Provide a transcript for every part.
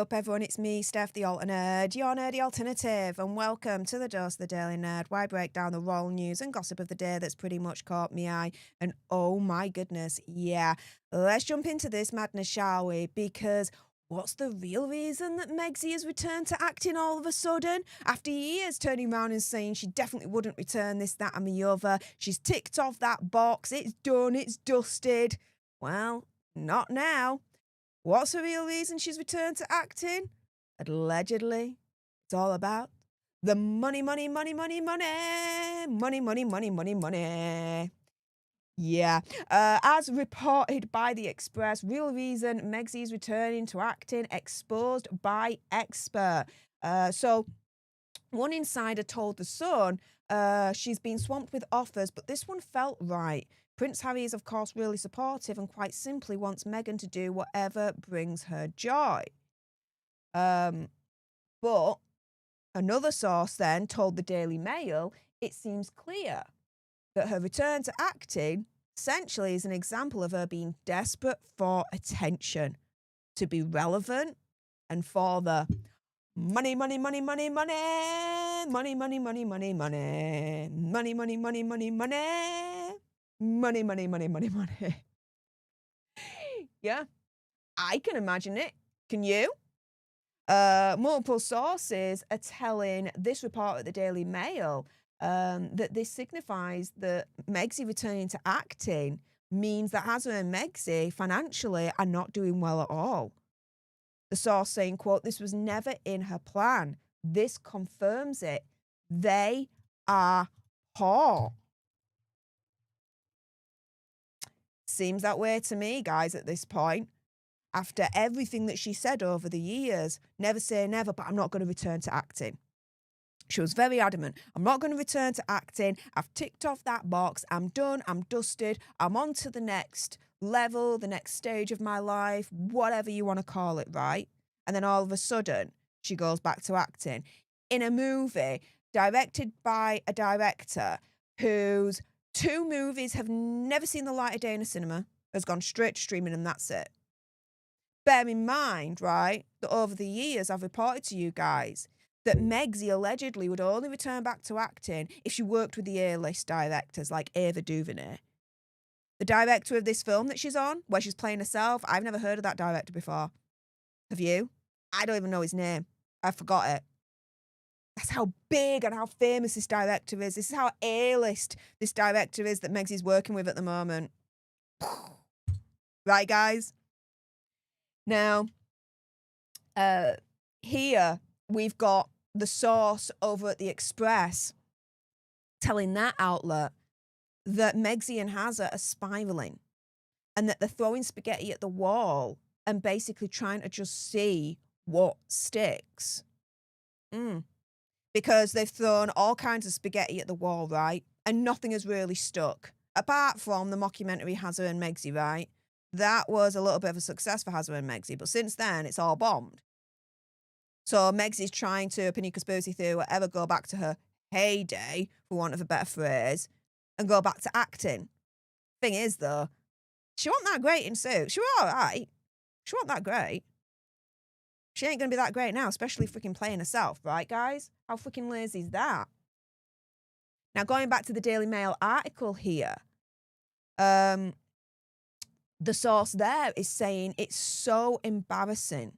up, everyone? It's me, Stef The Alter Nerd, your nerdy alternative, and welcome to the Dose of the Daily Nerd, where I break down the royal news and gossip of the day that's pretty much caught me eye. And oh my goodness, yeah, let's jump into this madness, shall we? Because what's the real reason that Megxie has returned to acting all of a sudden? After years turning around and saying she definitely wouldn't return this, that, and the other, she's ticked off that box, it's done, it's dusted. Well, not now. What's the real reason she's returned to acting? Allegedly, it's all about the money, money, money, money, money, money, money, money, money, money. Yeah, as reported by The Express, real reason Megxie's returning to acting exposed by expert. So one insider told The Sun she's been swamped with offers, but this one felt right. Prince Harry is, of course, really supportive and quite simply wants Meghan to do whatever brings her joy. But another source then told the Daily Mail it seems clear that her return to acting essentially is an example of her being desperate for attention, to be relevant, and for the money, money, money, money, money, money, money, money, money, money, money, money, money, money, money. Money, money, money, money, money. Yeah, I can imagine it. Can you? Multiple sources are telling this report at the Daily Mail that this signifies that Megxie returning to acting means that Hazza and Megxie financially are not doing well at all. The source saying, quote, "This was never in her plan. This confirms it. They are poor." Seems that way to me, guys, at this point. After everything that she said over the years, never say never, but I'm not going to return to acting. She was very adamant. I'm not going to return to acting. I've ticked off that box. I'm done. I'm dusted. I'm on to the next level, the next stage of my life, whatever you want to call it, right? And then all of a sudden, she goes back to acting in a movie directed by a director whose 2 movies have never seen the light of day in a cinema, has gone straight to streaming, and that's it. Bear in mind, right, that over the years I've reported to you guys that Megxie allegedly would only return back to acting if she worked with the A-list directors like Ava DuVernay. The director of this film that she's on, where she's playing herself, I've never heard of that director before. Have you? I don't even know his name. I forgot it. That's how big and how famous this director is. This is how A-list this director is that Megxie's working with at the moment. Right, guys? Now, here we've got the source over at The Express telling that outlet that Megxie and Hazza are spiraling and that they're throwing spaghetti at the wall and basically trying to just see what sticks. Because they've thrown all kinds of spaghetti at the wall, right? And nothing has really stuck. Apart from the mockumentary Hazza and Megxie, right? That was a little bit of a success for Hazza and Megxie, but since then, it's all bombed. So Megxie's trying to, Panika Spoozy theory, whatever, go back to her heyday, for want of a better phrase, and go back to acting. Thing is, though, she wasn't that great in Suits. She was all right. She wasn't that great. She ain't going to be that great now, especially freaking playing herself, right, guys? How freaking lazy is that? Now, going back to the Daily Mail article here, the source there is saying it's so embarrassing,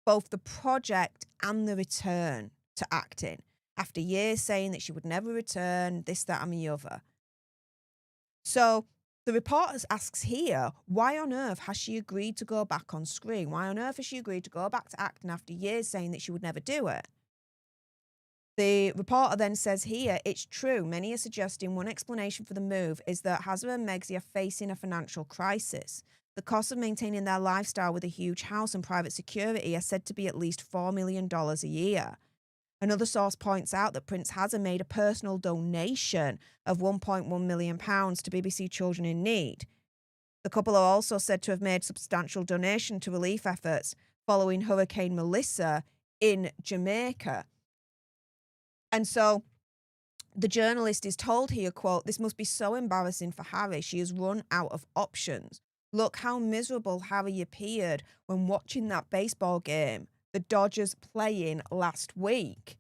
both the project and the return to acting, after years saying that she would never return, this, that, and the other. So the reporter asks here, why on earth has she agreed to go back on screen? Why on earth has she agreed to go back to acting after years saying that she would never do it? The reporter then says here, it's true. Many are suggesting one explanation for the move is that Hazza and Megxie are facing a financial crisis. The cost of maintaining their lifestyle with a huge house and private security are said to be at least $4 million a year. Another source points out that Prince Hazza made a personal donation of £1.1 million to BBC Children in Need. The couple are also said to have made substantial donation to relief efforts following Hurricane Melissa in Jamaica. And so the journalist is told here, quote, "This must be so embarrassing for Harry. She has run out of options. Look how miserable Harry appeared when watching that baseball game. the Dodgers playing last week.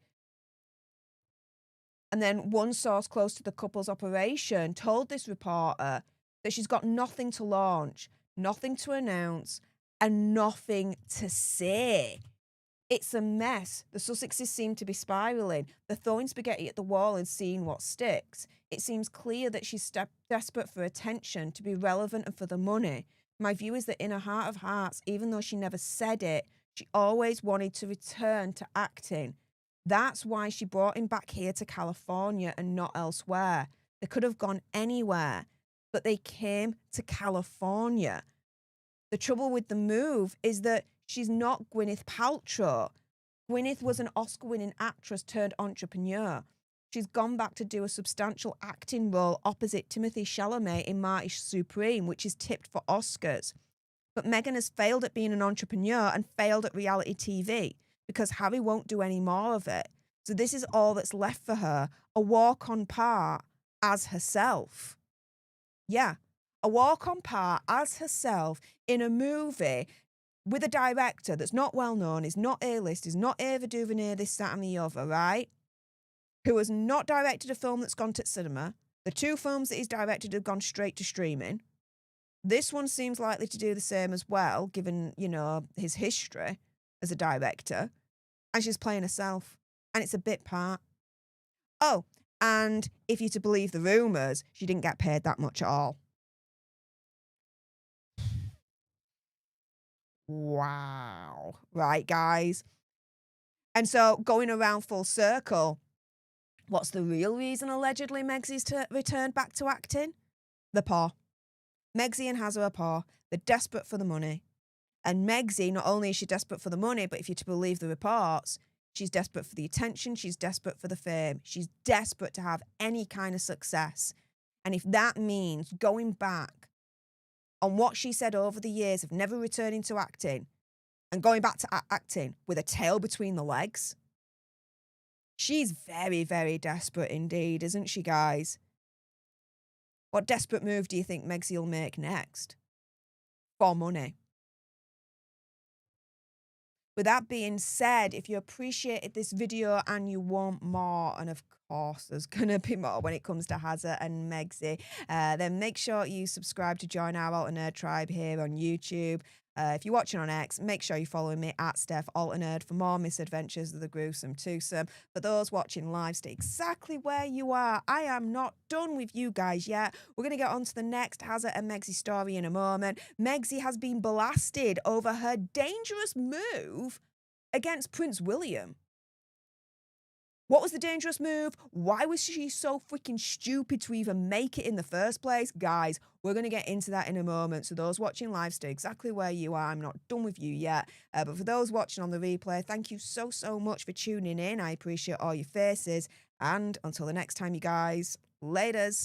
And then one source close to the couple's operation told this reporter that she's got nothing to launch, nothing to announce, and nothing to say. It's a mess. The Sussexes seem to be spiralling. They're throwing spaghetti at the wall and seeing what sticks. It seems clear that she's desperate for attention, to be relevant and for the money. My view is that in her heart of hearts, even though she never said it, she always wanted to return to acting. That's why she brought him back here to California and not elsewhere. They could have gone anywhere, but they came to California. The trouble with the move is that she's not Gwyneth Paltrow. Gwyneth was an Oscar-winning actress turned entrepreneur. She's gone back to do a substantial acting role opposite Timothée Chalamet in Marty Supreme, which is tipped for Oscars. But Meghan has failed at being an entrepreneur and failed at reality TV because Harry won't do any more of it. So this is all that's left for her, a walk-on part as herself. Yeah, a walk-on part as herself in a movie with a director that's not well-known, is not A-list, is not Ava DuVernay, this, that and the other, right? Who has not directed a film that's gone to cinema. The 2 films that he's directed have gone straight to streaming. This one seems likely to do the same as well, given, you know, his history as a director. And she's playing herself. And it's a bit part. Oh, and if you're to believe the rumours, she didn't get paid that much at all. Wow. Right, guys. And so, going around full circle, what's the real reason, allegedly, Megsy's returned back to acting? The poor. Megsy and Hazza are poor. They're desperate for the money. And Megsy, not only is she desperate for the money, but if you're to believe the reports, she's desperate for the attention, she's desperate for the fame. She's desperate to have any kind of success. And if that means going back on what she said over the years of never returning to acting and going back to acting with a tail between the legs, she's very, very desperate indeed, isn't she, guys? What desperate move do you think Megsy will make next? For money. With that being said, if you appreciated this video and you want more, and of course there's going to be more when it comes to Hazza and Megsy, then make sure you subscribe to join our Alter Nerd tribe here on YouTube. If you're watching on X, make sure you're following me at Stef The Alter Nerd for more misadventures of the gruesome twosome. For those watching live, stay exactly where you are. I am not done with you guys yet. We're going to get on to the next Hazza and Megsy story in a moment. Megsy has been blasted over her dangerous move against Prince William. What was the dangerous move? Why was she so freaking stupid to even make it in the first place? Guys, we're going to get into that in a moment. So those watching live, stay exactly where you are. I'm not done with you yet. But for those watching on the replay, thank you so, so much for tuning in. I appreciate all your faces. And until the next time, you guys, laters.